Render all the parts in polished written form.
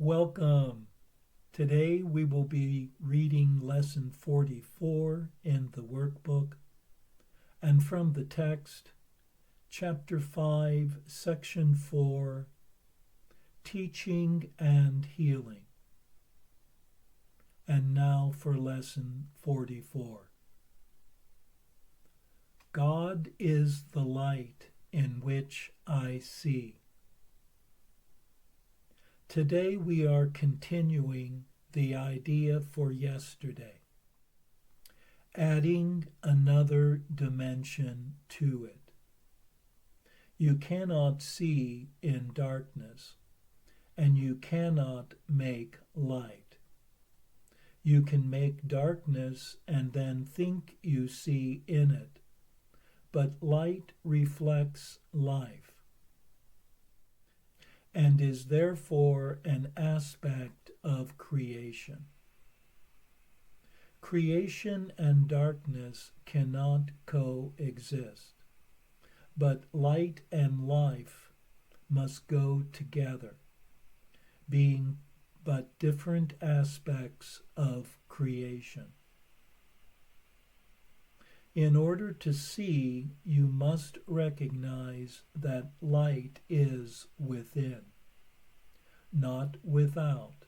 Welcome. Today we will be reading Lesson 44 in the workbook and from the text, Chapter 5, Section 4, Teaching and Healing. And now for Lesson 44. God is the light in which I see. Today we are continuing the idea for yesterday, adding another dimension to it. You cannot see in darkness, and you cannot make light. You can make darkness and then think you see in it, but light reflects life and is therefore an aspect of creation. Creation and darkness cannot coexist, but light and life must go together, being but different aspects of creation. In order to see, you must recognize that light is within, not without.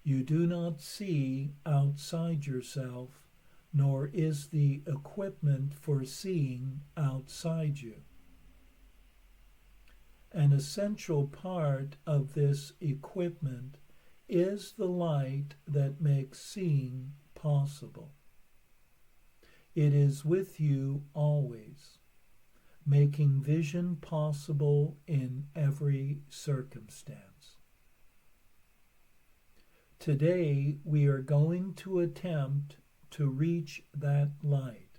You do not see outside yourself, nor is the equipment for seeing outside you. An essential part of this equipment is the light that makes seeing possible. It is with you always, making vision possible in every circumstance. Today we are going to attempt to reach that light.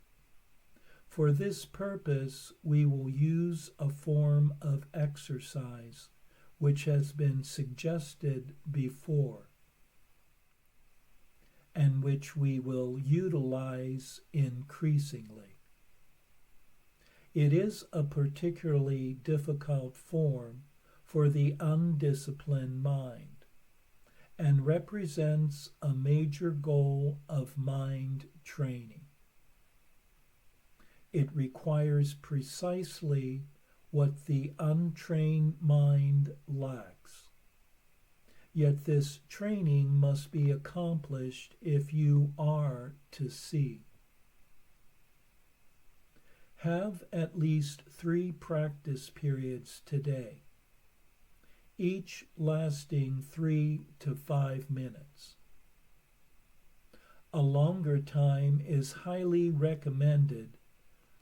For this purpose we will use a form of exercise which has been suggested before, and which we will utilize increasingly. It is a particularly difficult form for the undisciplined mind, and represents a major goal of mind training. It requires precisely what the untrained mind lacks. Yet this training must be accomplished if you are to see. Have at least 3 practice periods today, each lasting 3 to 5 minutes. A longer time is highly recommended,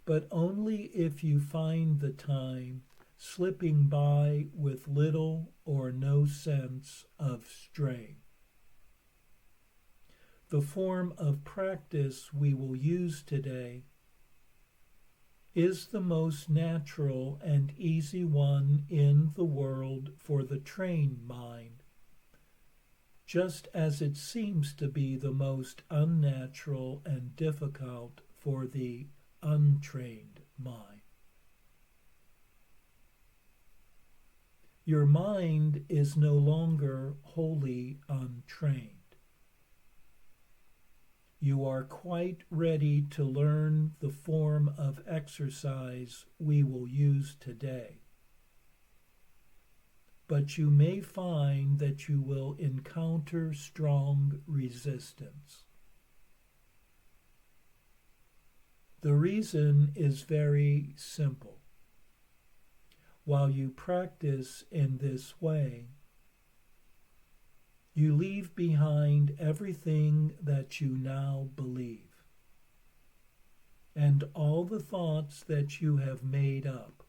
but only if you find the time slipping by with little or no sense of strain. The form of practice we will use today is the most natural and easy one in the world for the trained mind, just as it seems to be the most unnatural and difficult for the untrained mind. Your mind is no longer wholly untrained. You are quite ready to learn the form of exercise we will use today. But you may find that you will encounter strong resistance. The reason is very simple. While you practice in this way, you leave behind everything that you now believe, and all the thoughts that you have made up.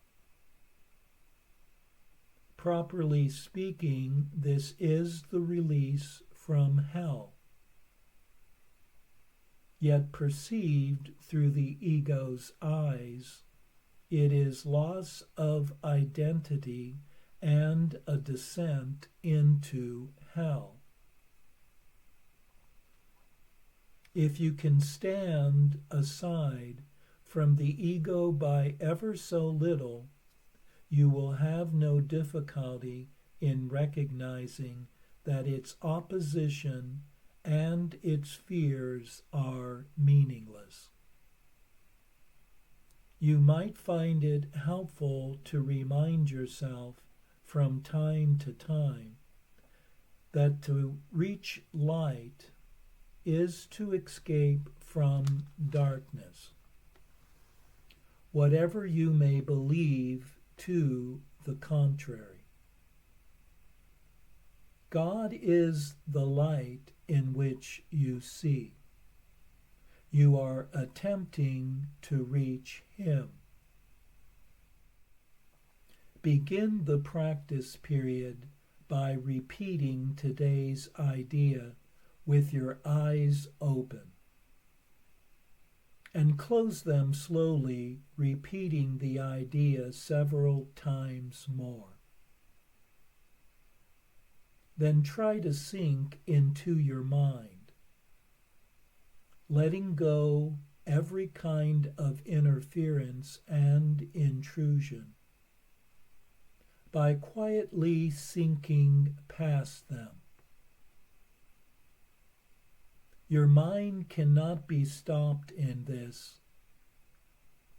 Properly speaking, this is the release from hell, yet perceived through the ego's eyes, it is loss of identity and a descent into hell. If you can stand aside from the ego by ever so little, you will have no difficulty in recognizing that its opposition and its fears are meaningless. You might find it helpful to remind yourself from time to time that to reach light is to escape from darkness, whatever you may believe to the contrary. God is the light in which you see. You are attempting to reach Him. Begin the practice period by repeating today's idea with your eyes open, and close them slowly, repeating the idea several times more. Then try to sink into your mind, letting go every kind of interference and intrusion by quietly sinking past them. Your mind cannot be stopped in this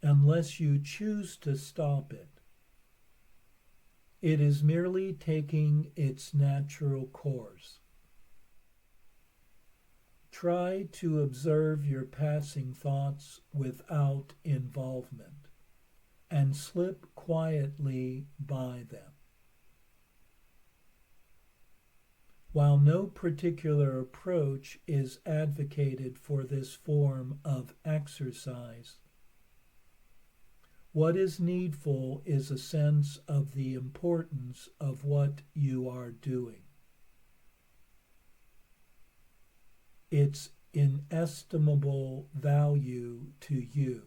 unless you choose to stop it. It is merely taking its natural course. Try to observe your passing thoughts without involvement and slip quietly by them. While no particular approach is advocated for this form of exercise, what is needful is a sense of the importance of what you are doing, its inestimable value to you,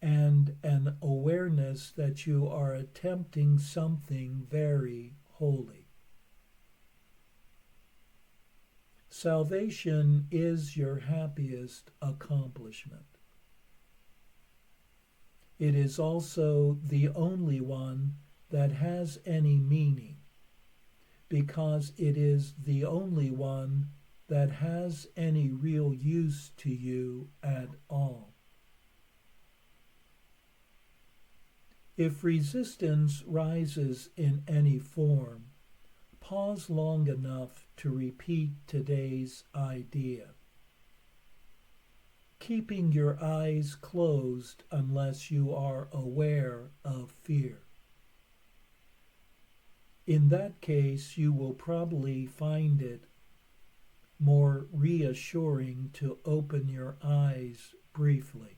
and an awareness that you are attempting something very holy. Salvation is your happiest accomplishment. It is also the only one that has any meaning, because it is the only one that has any real use to you at all. If resistance rises in any form, pause long enough to repeat today's idea, keeping your eyes closed unless you are aware of fear. In that case, you will probably find it more reassuring to open your eyes briefly.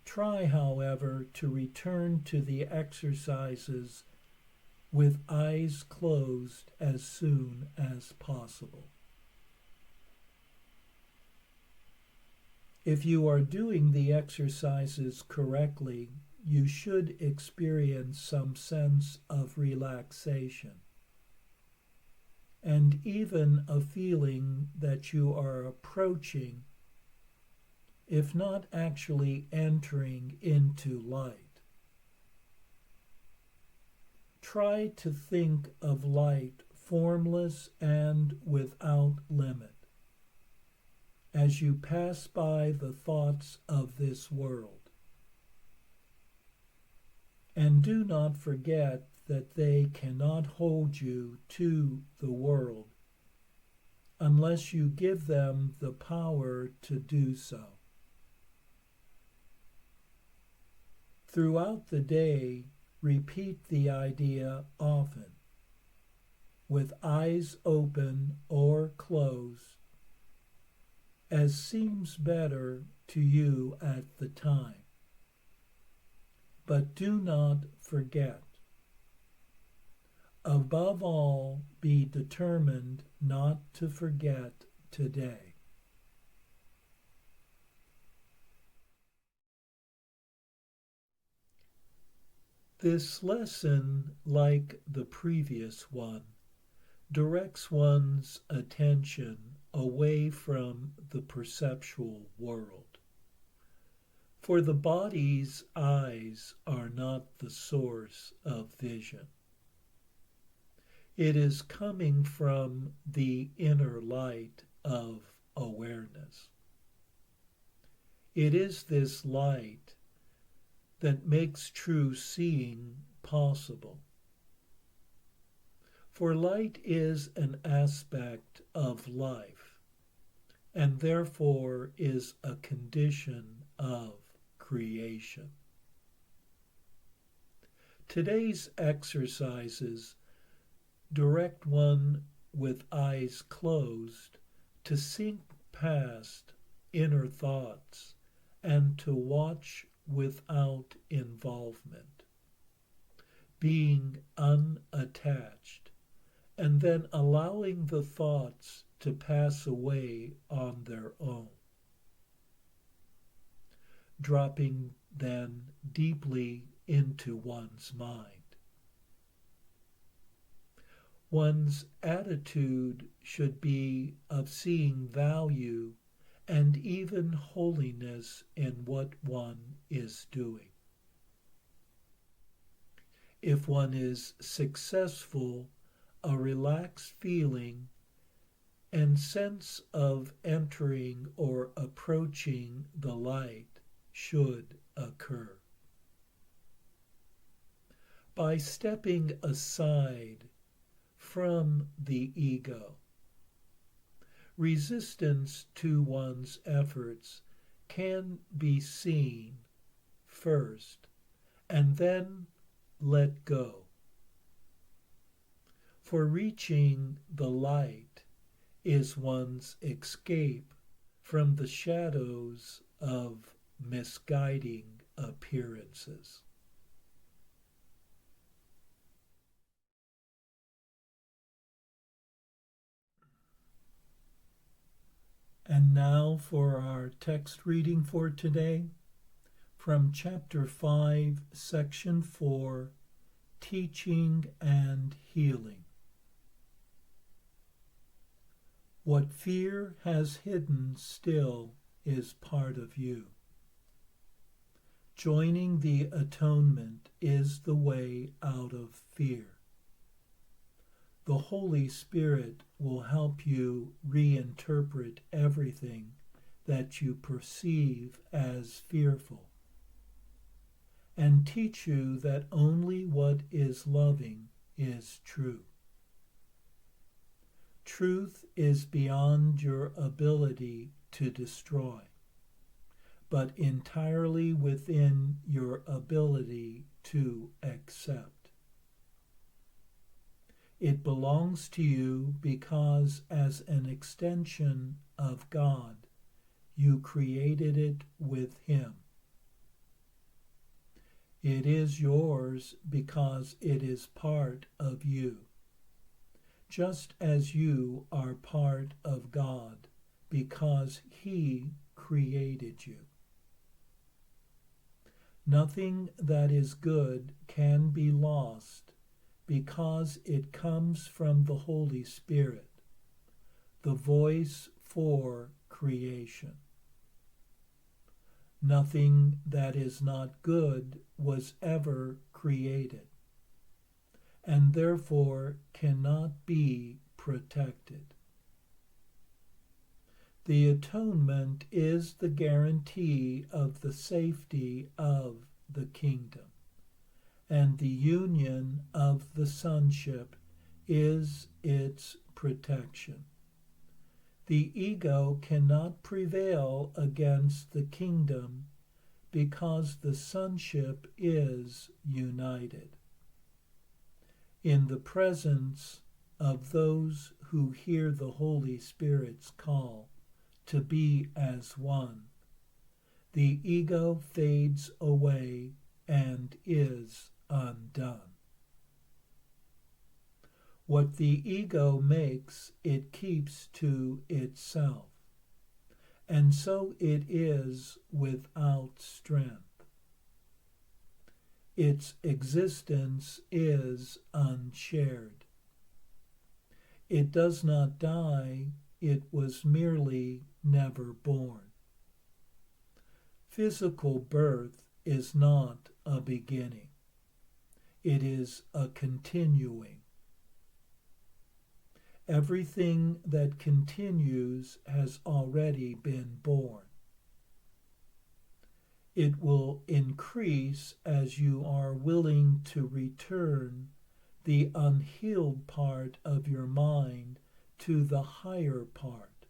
Try, however, to return to the exercises with eyes closed as soon as possible. If you are doing the exercises correctly, you should experience some sense of relaxation, and even a feeling that you are approaching, if not actually entering into light. Try to think of light formless and without limit as you pass by the thoughts of this world. And do not forget that they cannot hold you to the world unless you give them the power to do so. Throughout the day, repeat the idea often, with eyes open or closed, as seems better to you at the time. But do not forget. Above all, be determined not to forget today. This lesson, like the previous one, directs one's attention away from the perceptual world, For the body's eyes are not the source of vision. It is coming from the inner light of awareness. It is this light that makes true seeing possible. For light is an aspect of life, and therefore is a condition of creation. Today's exercises direct one with eyes closed to sink past inner thoughts and to watch without involvement, being unattached, and then allowing the thoughts to pass away on their own, dropping then deeply into one's mind. One's attitude should be of seeing value and even holiness in what one is doing. If one is successful, a relaxed feeling and sense of entering or approaching the light should occur. By stepping aside from the ego, resistance to one's efforts can be seen first and then let go. For reaching the light is one's escape from the shadows of misguiding appearances. And now for our text reading for today, from chapter 5, section 4, Teaching and Healing. What fear has hidden still is part of you. Joining the atonement is the way out of fear. The Holy Spirit will help you reinterpret everything that you perceive as fearful, and teach you that only what is loving is true. Truth is beyond your ability to destroy, but entirely within your ability to accept. It belongs to you because, as an extension of God, you created it with Him. It is yours because it is part of you, just as you are part of God because He created you. Nothing that is good can be lost because it comes from the Holy Spirit, the voice for creation. Nothing that is not good was ever created, and therefore cannot be protected. The atonement is the guarantee of the safety of the kingdom, and the union of the sonship is its protection. The ego cannot prevail against the kingdom because the sonship is united. In the presence of those who hear the Holy Spirit's call to be as one, the ego fades away and is undone. What the ego makes, it keeps to itself, and so it is without strength. Its existence is unshared. It does not die, it was merely never born. Physical birth is not a beginning. It is a continuing. Everything that continues has already been born. It will increase as you are willing to return the unhealed part of your mind to the higher part,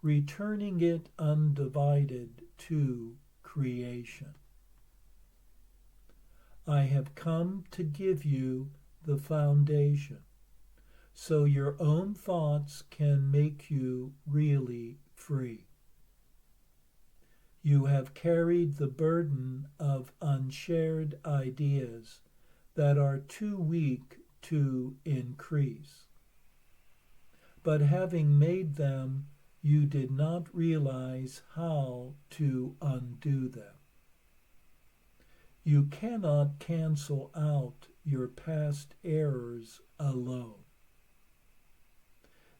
returning it undivided to creation. I have come to give you the foundation, so your own thoughts can make you really free. You have carried the burden of unshared ideas that are too weak to increase. But having made them, you did not realize how to undo them. You cannot cancel out your past errors alone.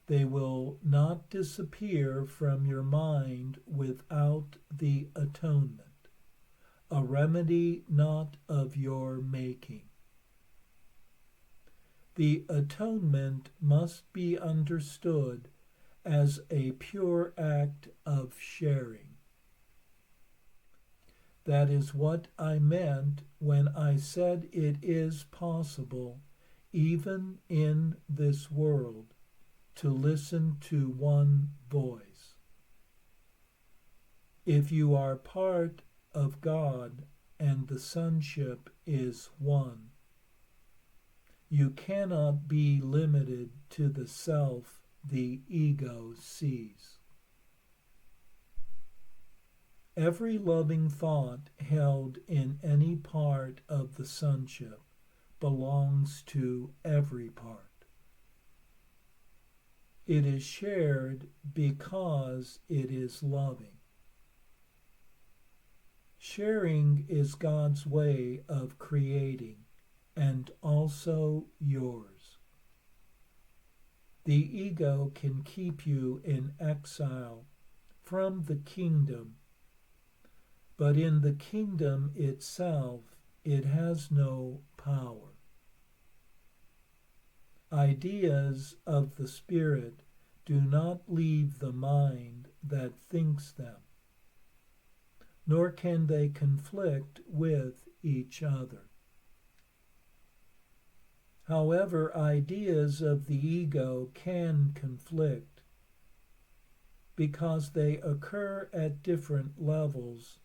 They will not disappear from your mind without the atonement, a remedy not of your making. The atonement must be understood as a pure act of sharing. That is what I meant when I said it is possible, even in this world, to listen to one voice. If you are part of God and the sonship is one, you cannot be limited to the self the ego sees. Every loving thought held in any part of the sonship belongs to every part. It is shared because it is loving. Sharing is God's way of creating, and also yours. The ego can keep you in exile from the kingdom, but in the kingdom itself it has no power. Ideas of the Spirit do not leave the mind that thinks them, nor can they conflict with each other. However, ideas of the ego can conflict because they occur at different levels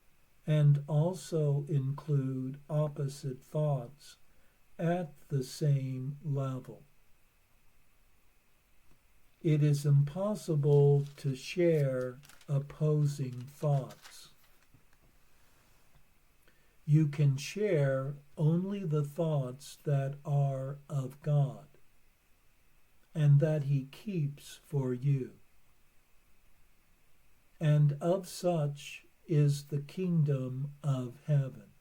and also include opposite thoughts at the same level. It is impossible to share opposing thoughts. You can share only the thoughts that are of God and that He keeps for you. And of such is the kingdom of heaven.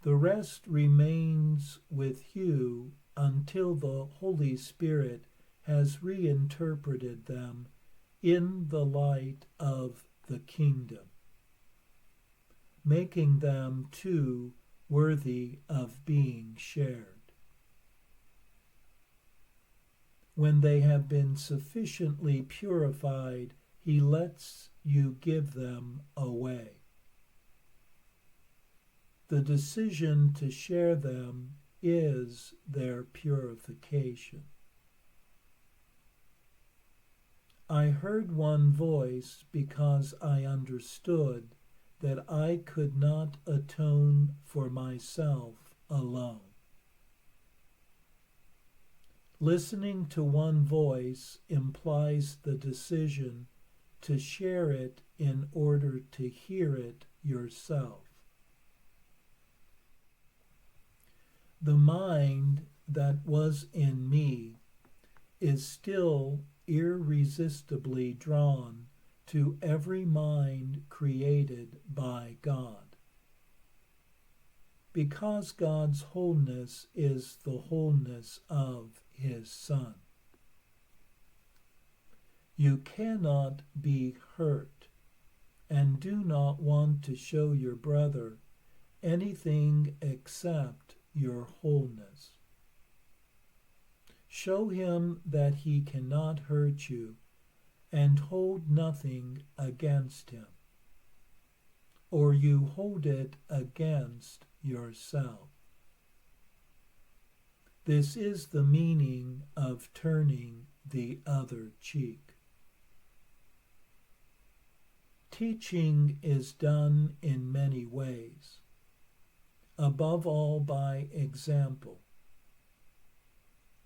The rest remains with you until the Holy Spirit has reinterpreted them in the light of the kingdom, making them too worthy of being shared. When they have been sufficiently purified, He lets you give them away. The decision to share them is their purification. I heard one voice because I understood that I could not atone for myself alone. Listening to one voice implies the decision to share it in order to hear it yourself. The mind that was in me is still irresistibly drawn to every mind created by God, because God's wholeness is the wholeness of His Son. You cannot be hurt and do not want to show your brother anything except your wholeness. Show him that he cannot hurt you and hold nothing against him, or you hold it against yourself. This is the meaning of turning the other cheek. Teaching is done in many ways, above all by example.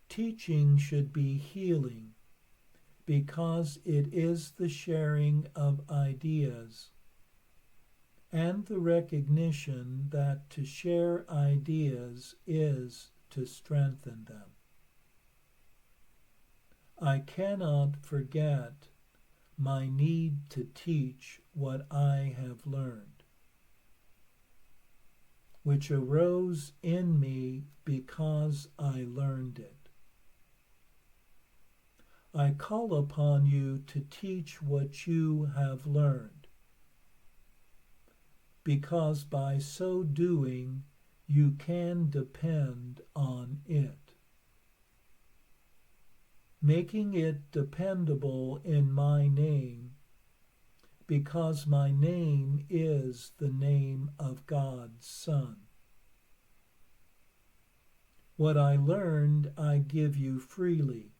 Teaching should be healing because it is the sharing of ideas and the recognition that to share ideas is to strengthen them. I cannot forget my need to teach what I have learned, which arose in me because I learned it. I call upon you to teach what you have learned, because by so doing you can depend on it. Making it dependable in my name, because my name is the name of God's Son. What I learned I give you freely,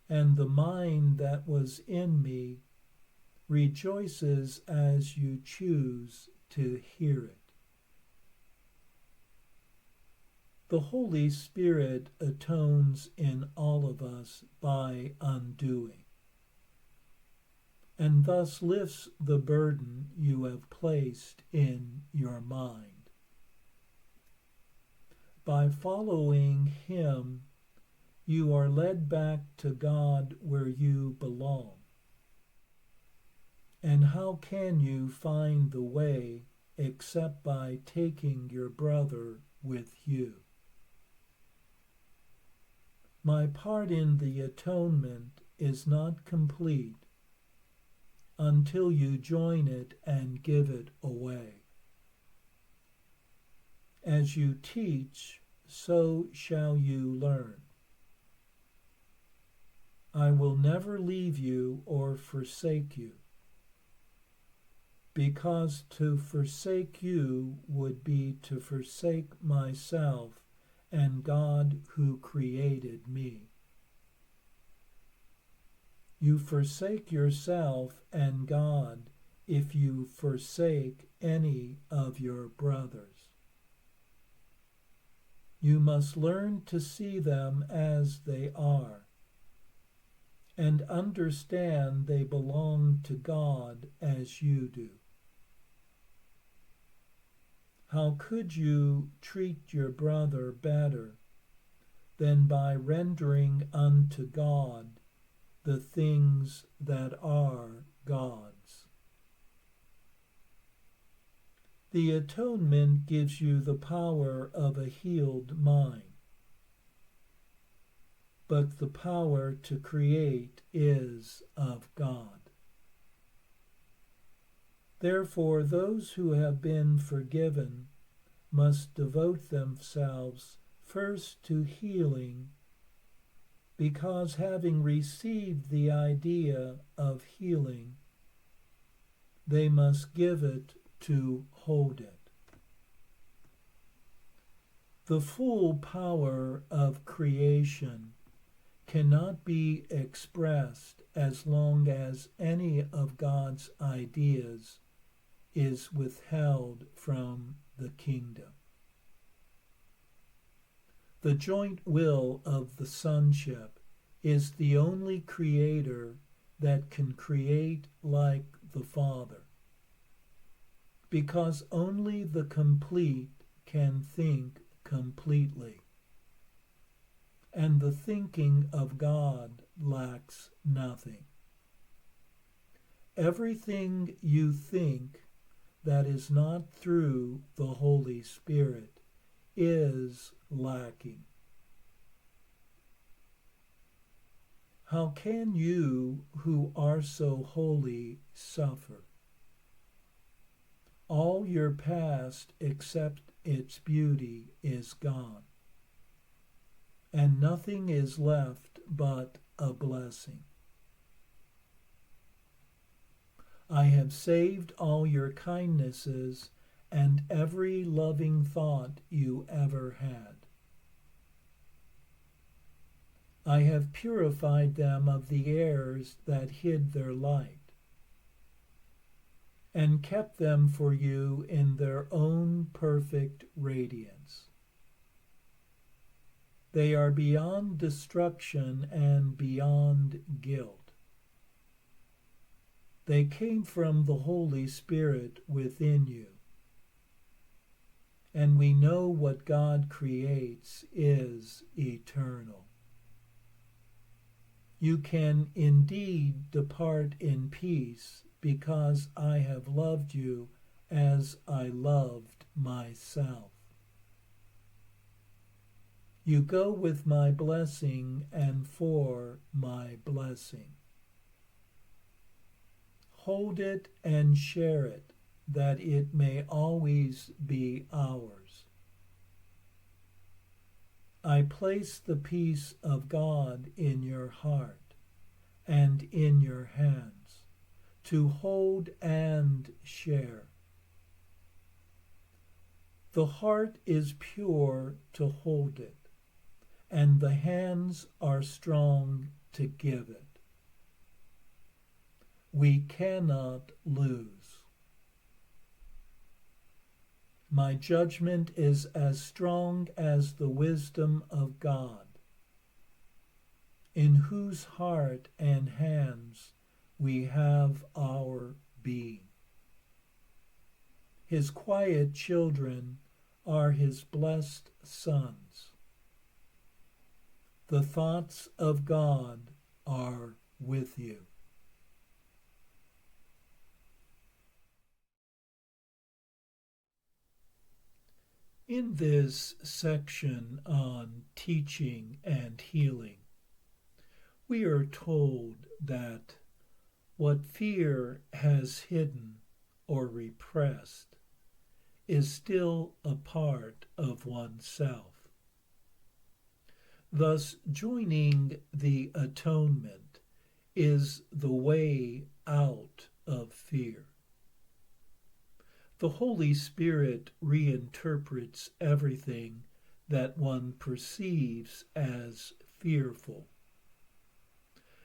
and the mind that was in me rejoices as you choose to hear it. The Holy Spirit atones in all of us by undoing, and thus lifts the burden you have placed in your mind. By following Him, you are led back to God where you belong. And how can you find the way except by taking your brother with you? My part in the atonement is not complete until you join it and give it away. As you teach, so shall you learn. I will never leave you or forsake you, because to forsake you would be to forsake myself and God who created me. You forsake yourself and God if you forsake any of your brothers. You must learn to see them as they are, and understand they belong to God as you do. How could you treat your brother better than by rendering unto God the things that are God's? The atonement gives you the power of a healed mind, but the power to create is of God. Therefore, those who have been forgiven must devote themselves first to healing, because having received the idea of healing, they must give it to hold it. The full power of creation cannot be expressed as long as any of God's ideas is withheld from the kingdom. The joint will of the sonship is the only creator that can create like the Father, because only the complete can think completely, and the thinking of God lacks nothing. Everything you think that is not through the Holy Spirit is lacking. How can you who are so holy suffer? All your past except its beauty is gone, and nothing is left but a blessing. I have saved all your kindnesses and every loving thought you ever had. I have purified them of the errors that hid their light, and kept them for you in their own perfect radiance. They are beyond destruction and beyond guilt. They came from the Holy Spirit within you. And we know what God creates is eternal. You can indeed depart in peace because I have loved you as I loved myself. You go with my blessing and for my blessing. Hold it and share it, that it may always be ours. I place the peace of God in your heart and in your hands, to hold and share. The heart is pure to hold it, and the hands are strong to give it. We cannot lose. My judgment is as strong as the wisdom of God, in whose heart and hands we have our being. His quiet children are his blessed sons. The thoughts of God are with you. In this section on teaching and healing, we are told that what fear has hidden or repressed is still a part of oneself. Thus, joining the atonement is the way out of fear. The Holy Spirit reinterprets everything that one perceives as fearful,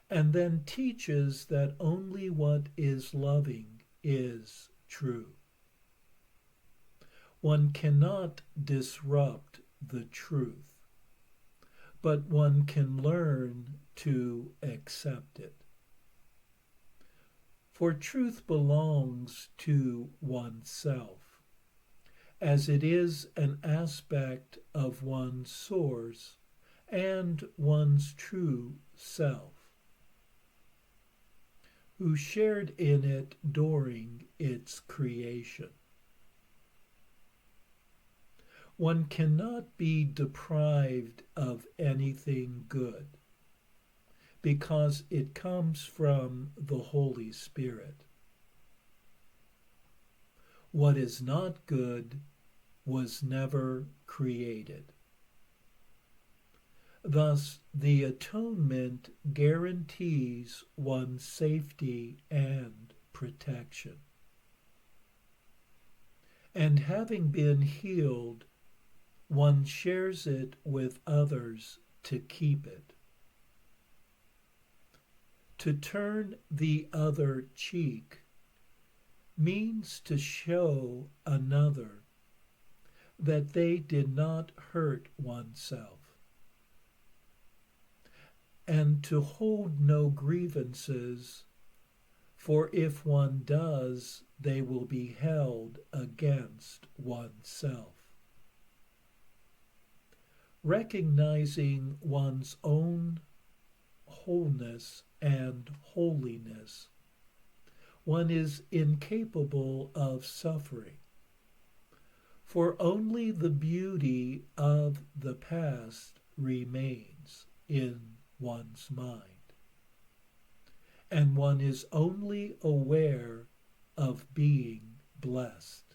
and then teaches that only what is loving is true. One cannot disrupt the truth, but one can learn to accept it. For truth belongs to oneself, as it is an aspect of one's source and one's true self, who shared in it during its creation. One cannot be deprived of anything good, because it comes from the Holy Spirit. What is not good was never created. Thus, the atonement guarantees one's safety and protection. And having been healed, one shares it with others to keep it. To turn the other cheek means to show another that they did not hurt oneself, and to hold no grievances, for if one does, they will be held against oneself. Recognizing one's own wholeness and holiness, one is incapable of suffering, for only the beauty of the past remains in one's mind, and one is only aware of being blessed.